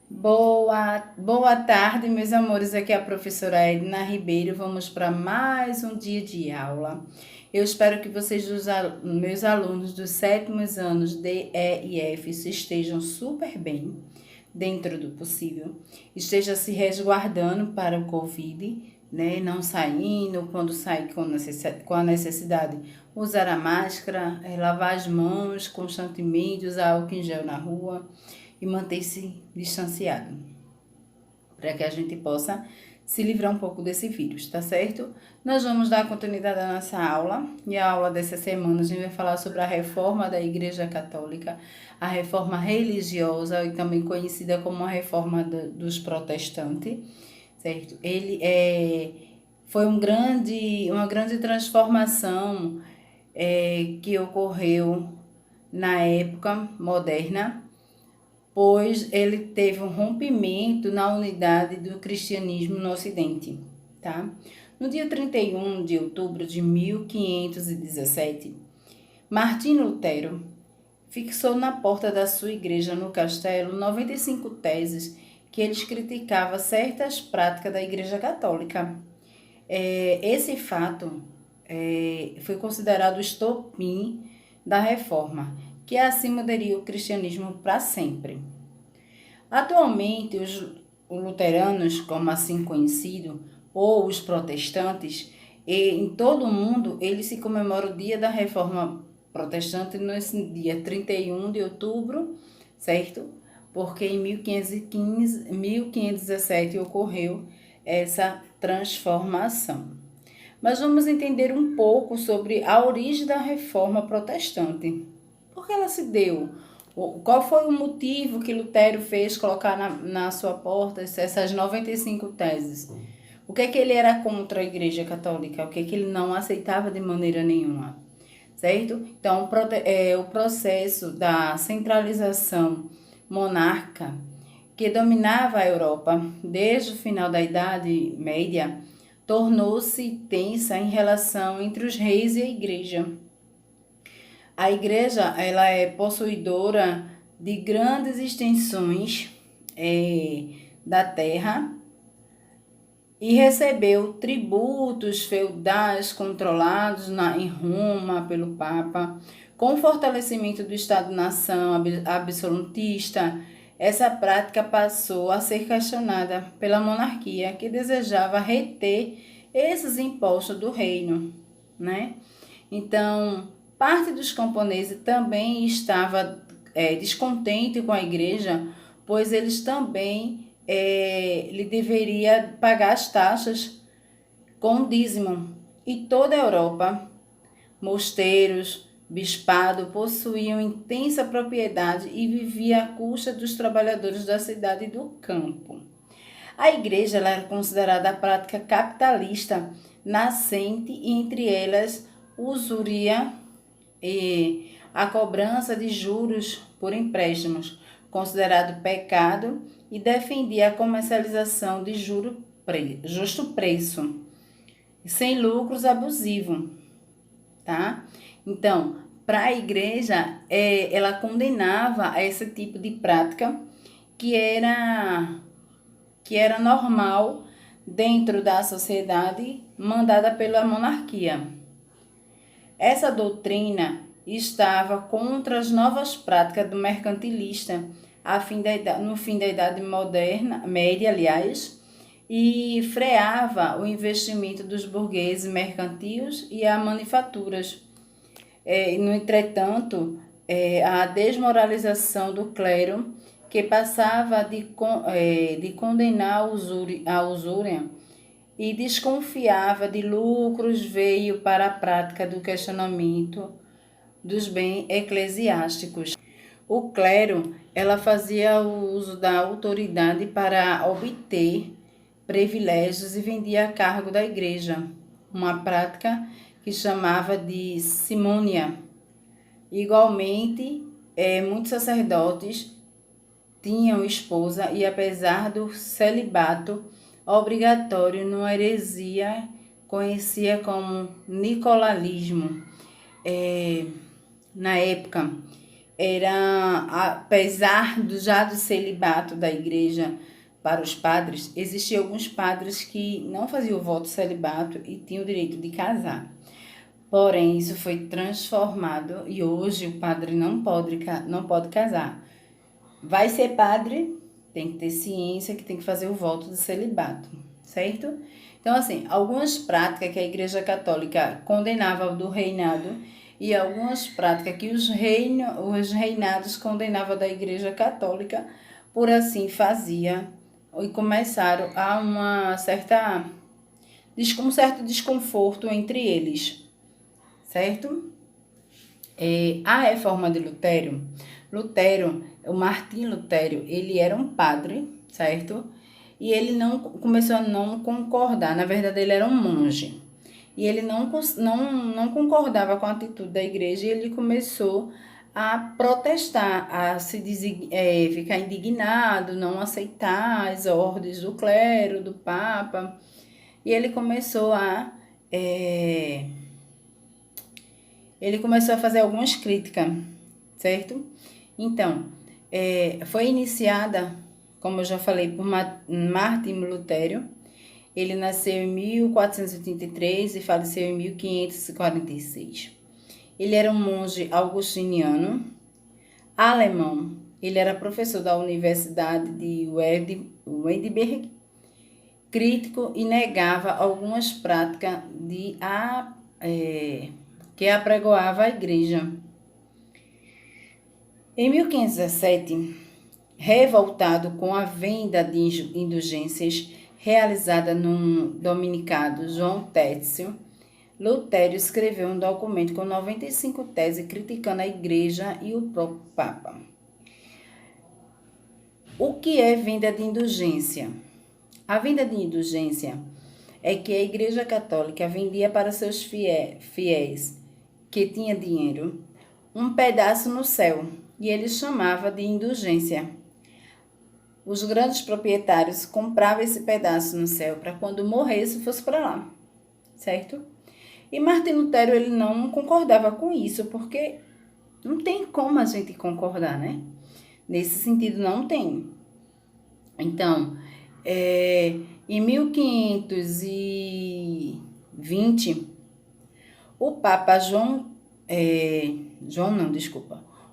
Boa tarde, meus amores. Aqui é a professora Edna Ribeiro. Vamos para mais um dia de aula. Eu espero que vocês, meus alunos dos sétimos anos D, E e F, estejam super bem, dentro do possível. Esteja se resguardando para o Covid, né? Não saindo, quando sair com a necessidade, usar a máscara, lavar as mãos constantemente, usar álcool em gel na rua e manter-se distanciado, para que a gente possa se livrar um pouco desse vírus, tá certo? Nós vamos dar continuidade à nossa aula, e a aula dessa semana a gente vai falar sobre a reforma da Igreja Católica, a reforma religiosa, e também conhecida como a reforma dos protestantes, certo? Foi uma grande transformação que ocorreu na época moderna, pois ele teve um rompimento na unidade do cristianismo no Ocidente, tá? No dia 31 de outubro de 1517, Martim Lutero fixou na porta da sua igreja no castelo 95 teses que eles criticavam certas práticas da Igreja Católica. Esse fato foi considerado o estopim da reforma, que assim mudaria o cristianismo para sempre. Atualmente, os luteranos, como assim conhecido, ou os protestantes, em todo o mundo, eles se comemoram o dia da Reforma Protestante nesse dia 31 de outubro, certo? Porque em 1515, 1517 ocorreu essa transformação. Mas vamos entender um pouco sobre a origem da Reforma Protestante. Por que ela se deu? Qual foi o motivo que Lutero fez colocar na sua porta essas 95 teses? O que é que ele era contra a Igreja Católica? O que é que ele não aceitava de maneira nenhuma? Certo? Então, o processo da centralização monarca que dominava a Europa desde o final da Idade Média tornou-se tensa em relação entre os reis e a Igreja. A igreja, ela é possuidora de grandes extensões da terra e recebeu tributos feudais controlados em Roma pelo Papa. Com o fortalecimento do Estado-nação absolutista, essa prática passou a ser questionada pela monarquia, que desejava reter esses impostos do reino, né? Então, parte dos camponeses também estava descontente com a igreja, pois eles também lhe deveria pagar as taxas com dízimo. E toda a Europa, mosteiros, bispado, possuíam intensa propriedade e vivia à custa dos trabalhadores da cidade e do campo. A igreja era considerada a prática capitalista nascente e entre elas usuria e a cobrança de juros por empréstimos, considerado pecado, e defendia a comercialização de justo preço, sem lucros abusivos, tá? Então, para a igreja, ela condenava esse tipo de prática que era, que era normal dentro da sociedade mandada pela monarquia. Essa doutrina estava contra as novas práticas do mercantilista no fim da Idade Média, aliás, e freava o investimento dos burgueses mercantis e a manufaturas. No entretanto, a desmoralização do clero, que passava de condenar a usúria e desconfiava de lucros, veio para a prática do questionamento dos bens eclesiásticos. O clero, ela fazia uso da autoridade para obter privilégios e vendia a cargo da igreja, uma prática que chamava de simônia. Igualmente, muitos sacerdotes tinham esposa e, apesar do celibato obrigatório numa heresia conhecia como nicolalismo, na época apesar do celibato da igreja para os padres, existiam alguns padres que não faziam o voto de celibato e tinham o direito de casar. Porém, isso foi transformado e hoje o padre não pode casar. Vai ser padre, tem que ter ciência que tem que fazer o voto de celibato, certo? Então, assim, algumas práticas que a Igreja Católica condenava do reinado e algumas práticas que os reinados condenavam da Igreja Católica, por assim fazia e começaram a um certo desconforto entre eles, certo? A reforma de Lutero, o Martim Lutero, ele era um padre, certo? E ele não começou a não concordar, na verdade ele era um monge. E ele não concordava com a atitude da igreja e ele começou a protestar, a ficar indignado, não aceitar as ordens do clero, do papa. E ele começou a fazer algumas críticas, certo? Então, foi iniciada, como eu já falei, por Martim Lutero. Ele nasceu em 1483 e faleceu em 1546. Ele era um monge augustiniano, alemão. Ele era professor da Universidade de Wittenberg, crítico e negava algumas práticas que apregoava a igreja. Em 1517, revoltado com a venda de indulgências realizada no dominicado João Técio, Lutero escreveu um documento com 95 teses criticando a igreja e o próprio Papa. O que é venda de indulgência? A venda de indulgência é que a Igreja Católica vendia para seus fiéis que tinha dinheiro um pedaço no céu e ele chamava de indulgência. Os grandes proprietários compravam esse pedaço no céu para quando morresse fosse para lá, certo? E Martim Lutero ele não concordava com isso, porque não tem como a gente concordar, né? Nesse sentido, não tem. Então, em 1520, o Papa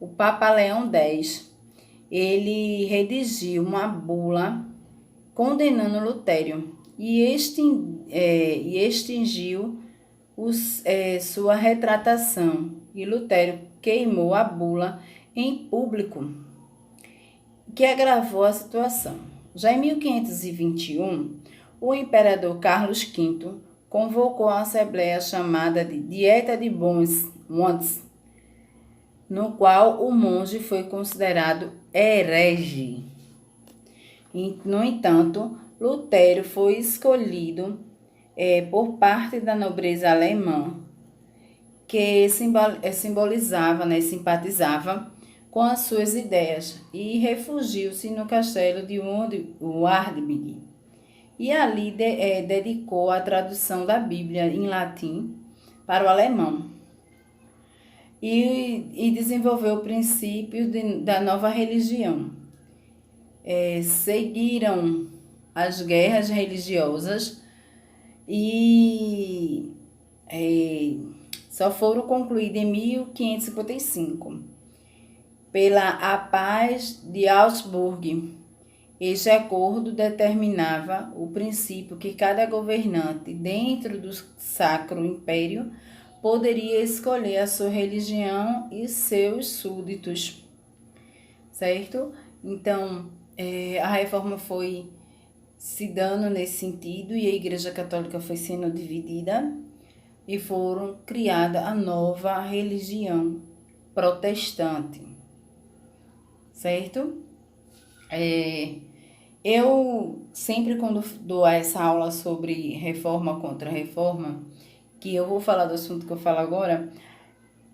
o Papa Leão X, ele redigiu uma bula condenando Lutero e extinguiu sua retratação. E Lutero queimou a bula em público, que agravou a situação. Já em 1521, o imperador Carlos V convocou a assembleia chamada de Dieta de Bons Montes, no qual o monge foi considerado herege. No entanto, Lutero foi escolhido por parte da nobreza alemã, que simbolizava, simpatizava com as suas ideias, e refugiu-se no castelo de Wartburg. E ali dedicou a tradução da Bíblia em latim para o alemão. E desenvolveu o princípio da nova religião. Seguiram as guerras religiosas e só foram concluídas em 1555 pela a Paz de Augsburg. Este acordo determinava o princípio que cada governante dentro do Sacro Império poderia escolher a sua religião e seus súditos, certo? Então, a reforma foi se dando nesse sentido e a Igreja Católica foi sendo dividida e foram criada a nova religião protestante, certo? Eu sempre quando dou essa aula sobre reforma contra reforma, que eu vou falar do assunto que eu falo agora,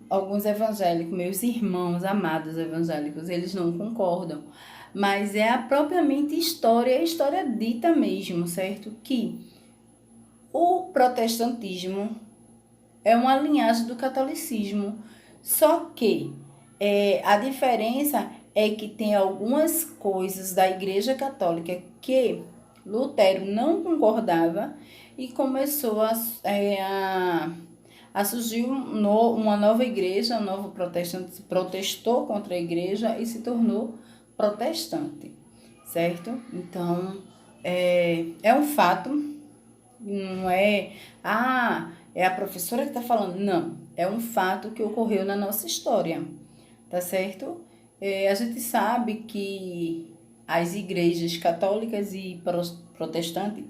alguns evangélicos, meus irmãos amados evangélicos, eles não concordam. Mas é propriamente a história dita mesmo, certo? Que o protestantismo é uma linhagem do catolicismo, só que A diferença é que tem algumas coisas da Igreja Católica que Lutero não concordava e começou a surgir uma nova igreja, um novo protestante se protestou contra a igreja e se tornou protestante, certo? Então, é um fato, não é, é a professora que está falando, não, é um fato que ocorreu na nossa história, tá certo? A gente sabe que as igrejas católicas e protestantes,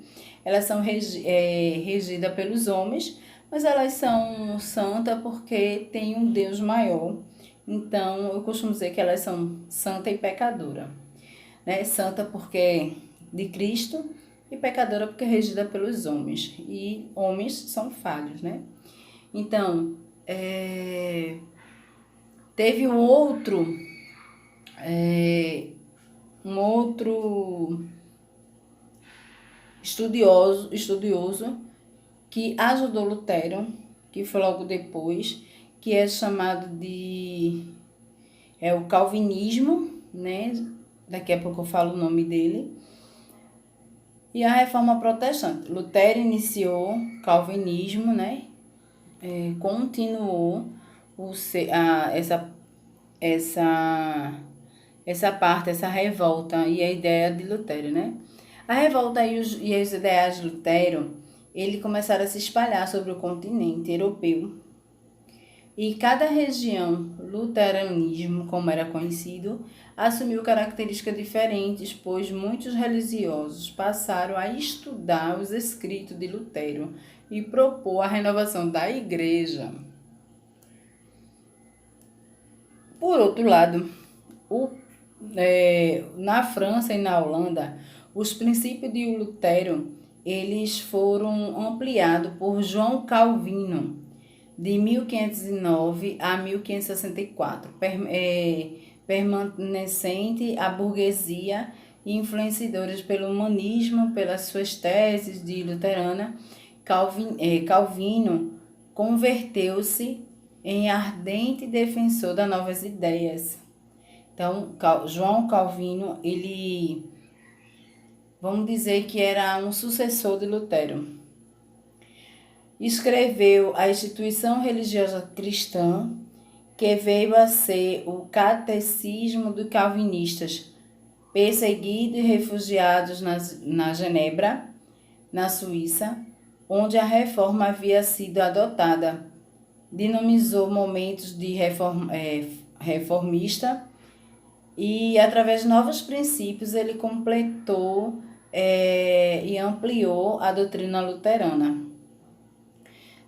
elas são regidas pelos homens, mas elas são santas porque tem um Deus maior. Então, eu costumo dizer que elas são santa e pecadora, né? Santa porque é de Cristo e pecadora porque é regida pelos homens. E homens são falhos, né? Então, teve um outro estudioso que ajudou Lutero, que foi logo depois, que é chamado de o calvinismo, né? Daqui a pouco eu falo o nome dele. E a reforma protestante. Lutero iniciou o calvinismo, né? Continuou essa parte, essa revolta e a ideia de Lutero, né? A revolta e os ideais de Lutero, ele começaram a se espalhar sobre o continente europeu. E cada região, luteranismo, como era conhecido, assumiu características diferentes, pois muitos religiosos passaram a estudar os escritos de Lutero e propor a renovação da igreja. Por outro lado, na França e na Holanda, os princípios de Lutero eles foram ampliados por João Calvino, de 1509 a 1564, permanecente à burguesia e influenciadores pelo humanismo, pelas suas teses de luterana. Calvino converteu-se em ardente defensor das novas ideias. Então, João Calvino, ele, vamos dizer que era um sucessor de Lutero. Escreveu a instituição religiosa cristã, que veio a ser o Catecismo dos Calvinistas, perseguidos e refugiados na Genebra, na Suíça, onde a reforma havia sido adotada. Dinamizou momentos de reformista e, através de novos princípios, ele completou e ampliou a doutrina luterana.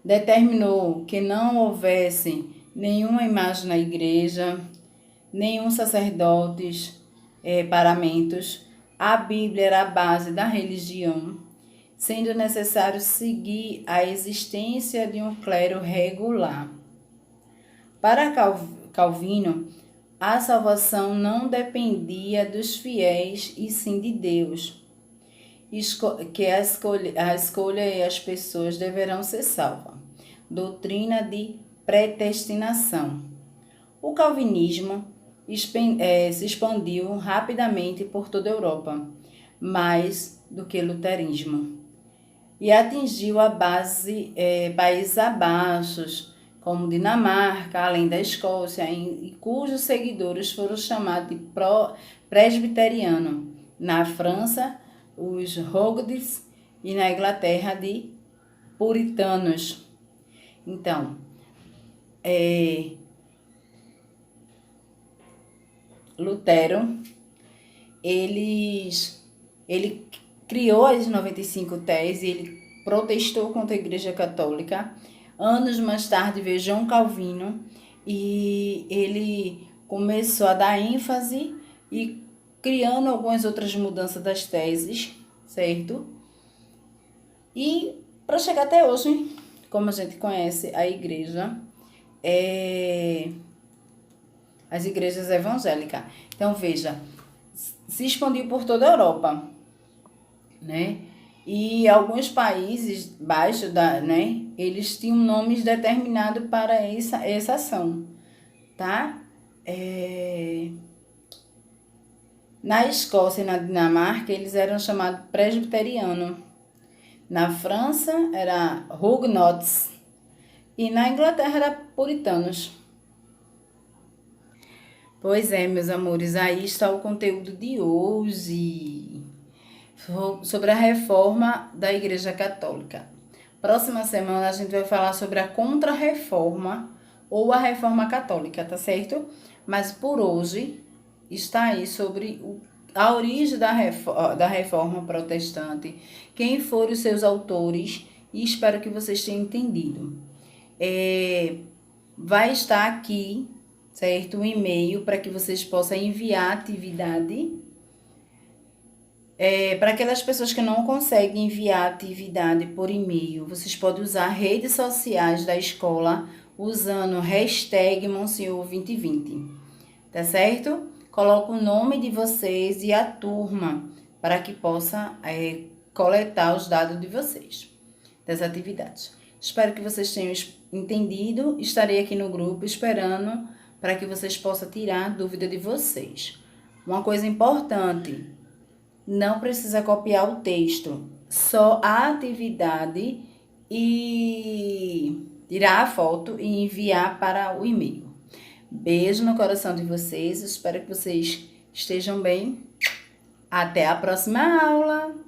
Determinou que não houvesse nenhuma imagem na igreja, nenhum sacerdotes, paramentos. A Bíblia era a base da religião, sendo necessário seguir a existência de um clero regular. Para Calvino, a salvação não dependia dos fiéis e sim de Deus, que a escolha e as pessoas deverão ser salvas. Doutrina de predestinação. O calvinismo se expandiu rapidamente por toda a Europa, mais do que o luterismo, e atingiu a base países abaixo, como Dinamarca, além da Escócia, e cujos seguidores foram chamados de presbiterianos. Na França, os Rogues, e na Inglaterra, de puritanos. Então, Lutero, ele criou as 95 teses, ele protestou contra a Igreja Católica. Anos mais tarde veio João Calvino e ele começou a dar ênfase e criando algumas outras mudanças das teses, certo? E para chegar até hoje, como a gente conhece a igreja, as igrejas evangélicas. Então, veja, se expandiu por toda a Europa, né? E alguns países baixos, eles tinham nomes determinados para essa ação, tá? Na Escócia e na Dinamarca, eles eram chamados presbiteriano. Na França, era Huguenots. E na Inglaterra, era puritanos. Pois é, meus amores, aí está o conteúdo de hoje sobre a reforma da Igreja Católica. Próxima semana a gente vai falar sobre a Contra-Reforma ou a Reforma Católica, tá certo? Mas por hoje está aí sobre a origem da Reforma Protestante, quem foram os seus autores, e espero que vocês tenham entendido. Vai estar aqui, certo? Um e-mail para que vocês possam enviar a atividade. Para aquelas pessoas que não conseguem enviar a atividade por e-mail, vocês podem usar redes sociais da escola usando hashtag Monsenhor2020, tá certo? Coloca o nome de vocês e a turma para que possa coletar os dados de vocês, das atividades. Espero que vocês tenham entendido. Estarei aqui no grupo esperando para que vocês possam tirar a dúvida de vocês. Uma coisa importante, não precisa copiar o texto, só a atividade e tirar a foto e enviar para o e-mail. Beijo no coração de vocês, espero que vocês estejam bem. Até a próxima aula!